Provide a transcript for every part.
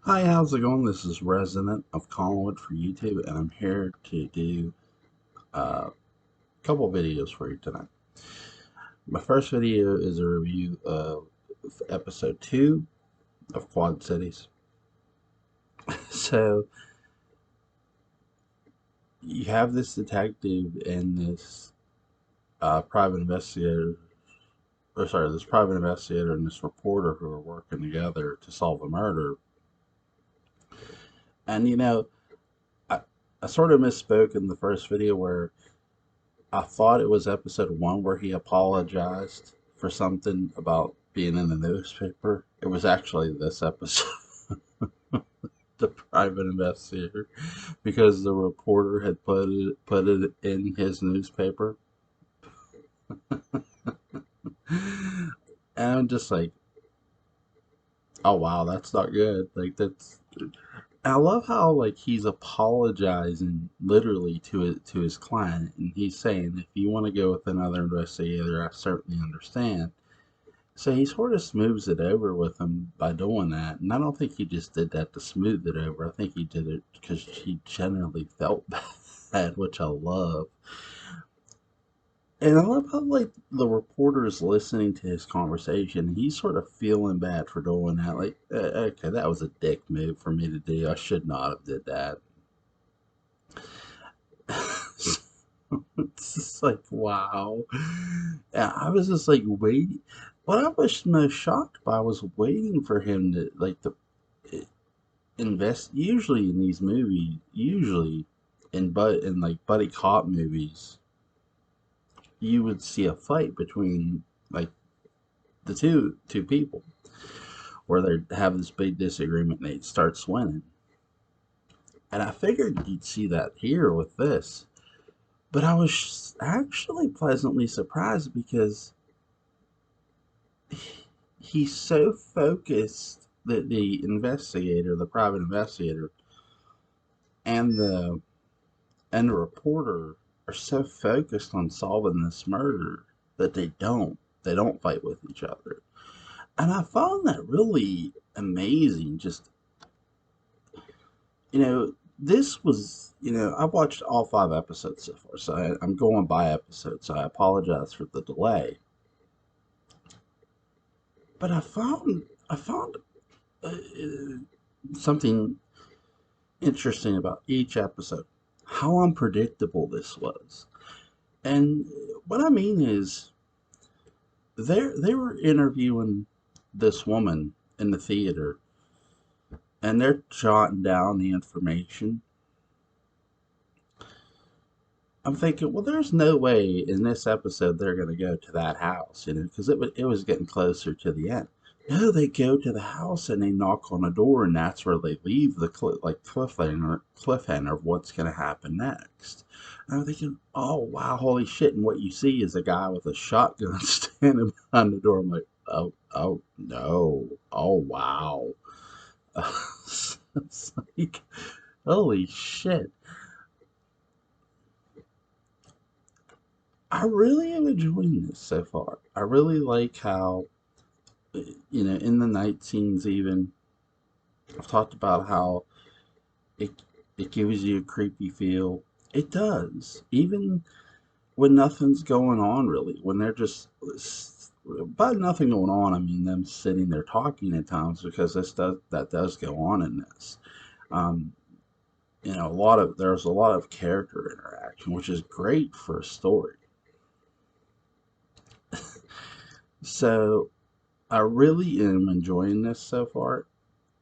Hi, how's it going? This is Resident of Collinwood for YouTube, and I'm here to do a couple videos for you tonight. My first video is a review of episode 2 of Quad Cities. So, you have this detective and this private investigator, this private investigator and this reporter who are working together to solve a murder. And I, I sort of misspoke in the first video where I thought it was episode 1 where he apologized for something about being in the newspaper. It was actually this episode, the private investigator, because the reporter had put it in his newspaper. And I'm just like, oh wow, that's not good. Like that's I love how like he's apologizing literally to his client, and he's saying, if you want to go with another investigator, I certainly understand. So he sort of smooths it over with him by doing that. And I don't think he just did that to smooth it over. I think he did it because he generally felt bad, which I love. And I love how, like, the reporter is listening to his conversation. And he's sort of feeling bad for doing that. Like, okay, that was a dick move for me to do. I should not have did that. It's just like, wow. Yeah, I was just like waiting. What I was most shocked by was waiting for him to like to invest. Usually in these movies, usually in like buddy cop movies, you would see a fight between like the two people where they have this big disagreement and they start swinging. And I figured you'd see that here with this, but I was actually pleasantly surprised because he's so focused that the investigator, the private investigator, and the reporter are so focused on solving this murder that they don't fight with each other. And I found that really amazing. Just this was I've watched all 5 episodes so far, so I'm going by episodes. So I apologize for the delay, but I found uh, something interesting about each episode, how unpredictable this was. And what I mean is, they were interviewing this woman in the theater, and they're jotting down the information. I'm thinking, well, there's no way in this episode they're going to go to that house, because it was getting closer to the end. No, they go to the house and they knock on the door, and that's where they leave the cliffhanger of what's going to happen next. And I'm thinking, oh wow, holy shit! And what you see is a guy with a shotgun standing behind the door. I'm like, oh no, oh wow. It's like, holy shit! I really am enjoying this so far. I really like how, in the night scenes, even I've talked about how it it gives you a creepy feel. It does, even when nothing's going on really. When they're just by nothing going on, I mean them sitting there talking at times, because that does go on in this. Um, there's a lot of character interaction, which is great for a story. So I really am enjoying this so far.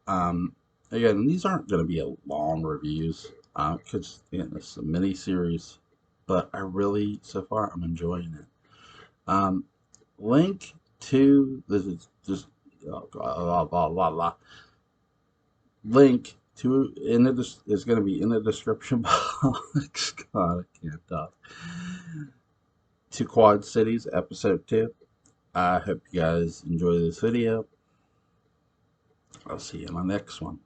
Um, Again, these aren't going to be a long reviews because it's a mini series, but I really, so far, I'm enjoying it. Um, Link to this is just blah blah blah blah. Link to in the is going to be in the description box. God, I can't talk. To Quad Cities episode 2. I hope you guys enjoy this video. I'll see you in my next one.